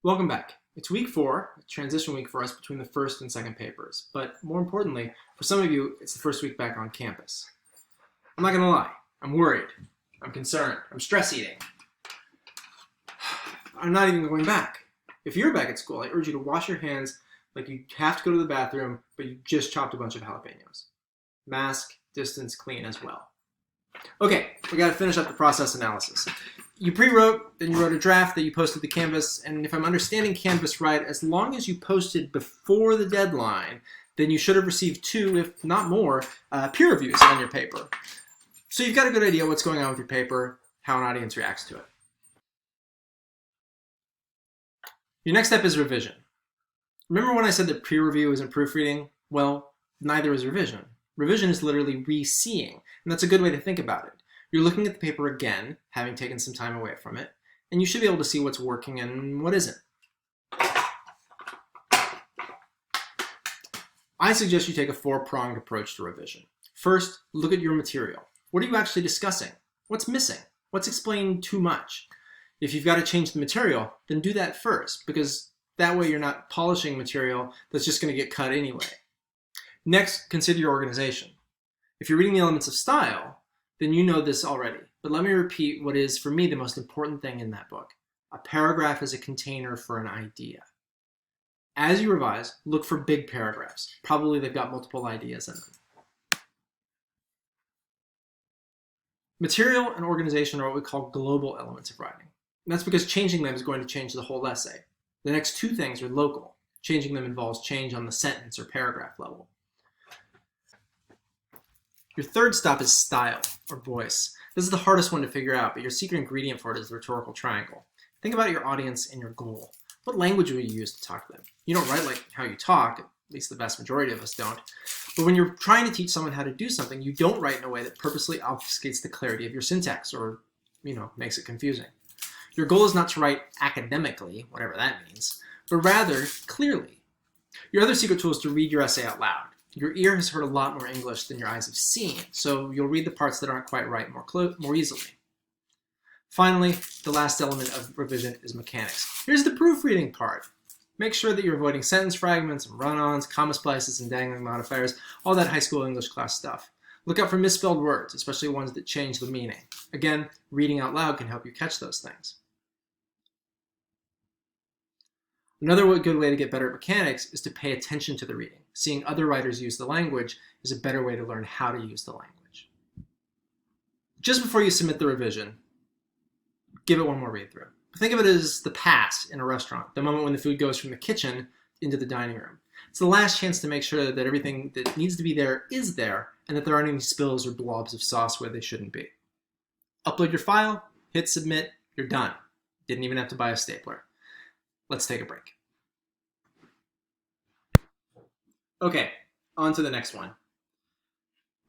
Welcome back. It's week 4, a transition week for us between the first and second papers. But more importantly, for some of you, it's the first week back on campus. I'm not going to lie. I'm worried. I'm concerned. I'm stress eating. I'm not even going back. If you're back at school, I urge you to wash your hands like you have to go to the bathroom, but you just chopped a bunch of jalapenos. Mask, distance, clean as well. Okay, we got to finish up the process analysis. You pre-wrote, then you wrote a draft that you posted to Canvas, and if I'm understanding Canvas right, as long as you posted before the deadline, then you should have received 2, if not more, peer reviews on your paper. So you've got a good idea what's going on with your paper, how an audience reacts to it. Your next step is revision. Remember when I said that peer review isn't proofreading? Well, neither is revision. Revision is literally re-seeing, and that's a good way to think about it. You're looking at the paper again, having taken some time away from it, and you should be able to see what's working and what isn't. I suggest you take a 4-pronged approach to revision. First, look at your material. What are you actually discussing? What's missing? What's explained too much? If you've got to change the material, then do that first, because that way you're not polishing material that's just going to get cut anyway. Next, consider your organization. If you're reading the elements of style, then you know this already, but let me repeat what is, for me, the most important thing in that book. A paragraph is a container for an idea. As you revise, look for big paragraphs. Probably they've got multiple ideas in them. Material and organization are what we call global elements of writing. And that's because changing them is going to change the whole essay. The next 2 things are local. Changing them involves change on the sentence or paragraph level. Your third stop is style, or voice. This is the hardest one to figure out, but your secret ingredient for it is the rhetorical triangle. Think about your audience and your goal. What language will you use to talk to them? You don't write like how you talk, at least the vast majority of us don't. But when you're trying to teach someone how to do something, you don't write in a way that purposely obfuscates the clarity of your syntax or, makes it confusing. Your goal is not to write academically, whatever that means, but rather clearly. Your other secret tool is to read your essay out loud. Your ear has heard a lot more English than your eyes have seen, so you'll read the parts that aren't quite right more easily. Finally, the last element of revision is mechanics. Here's the proofreading part. Make sure that you're avoiding sentence fragments and run-ons, comma splices, and dangling modifiers, all that high school English class stuff. Look out for misspelled words, especially ones that change the meaning. Again, reading out loud can help you catch those things. Another good way to get better at mechanics is to pay attention to the reading. Seeing other writers use the language is a better way to learn how to use the language. Just before you submit the revision, give it one more read through. Think of it as the pass in a restaurant, the moment when the food goes from the kitchen into the dining room. It's the last chance to make sure that everything that needs to be there is there, and that there aren't any spills or blobs of sauce where they shouldn't be. Upload your file, hit submit, you're done. Didn't even have to buy a stapler. Let's take a break. Okay, on to the next one.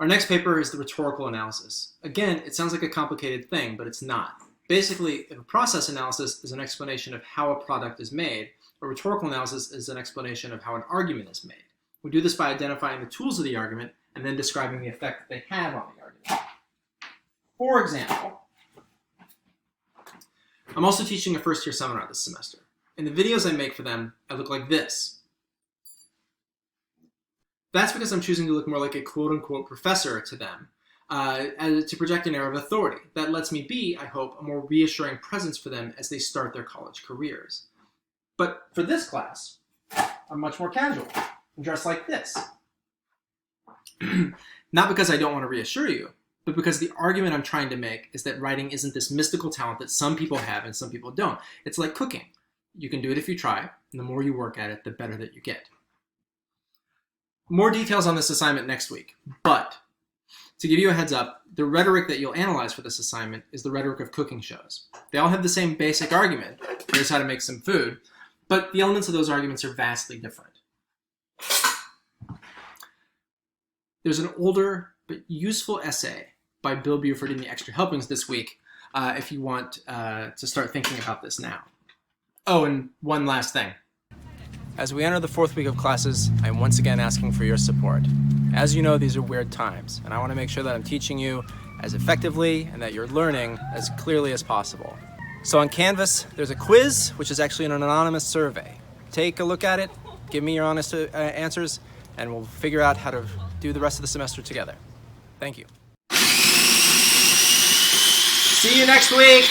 Our next paper is the rhetorical analysis. Again, it sounds like a complicated thing, but it's not. Basically, if a process analysis is an explanation of how a product is made, a rhetorical analysis is an explanation of how an argument is made. We do this by identifying the tools of the argument and then describing the effect that they have on the argument. For example, I'm also teaching a first-year seminar this semester. In the videos I make for them, I look like this. That's because I'm choosing to look more like a quote-unquote professor to them, to project an air of authority. That lets me be, I hope, a more reassuring presence for them as they start their college careers. But for this class, I'm much more casual. I'm dressed like this. Not because I don't want to reassure you, but because the argument I'm trying to make is that writing isn't this mystical talent that some people have and some people don't. It's like cooking. You can do it if you try, and the more you work at it, the better that you get. More details on this assignment next week, but to give you a heads up, the rhetoric that you'll analyze for this assignment is the rhetoric of cooking shows. They all have the same basic argument, here's how to make some food, but the elements of those arguments are vastly different. There's an older but useful essay by Bill Buford in the Extra Helpings this week if you want to start thinking about this now. Oh, and one last thing. As we enter the 4th week of classes, I am once again asking for your support. As you know, these are weird times, and I want to make sure that I'm teaching you as effectively and that you're learning as clearly as possible. So on Canvas, there's a quiz, which is actually an anonymous survey. Take a look at it, give me your honest answers, and we'll figure out how to do the rest of the semester together. Thank you. See you next week.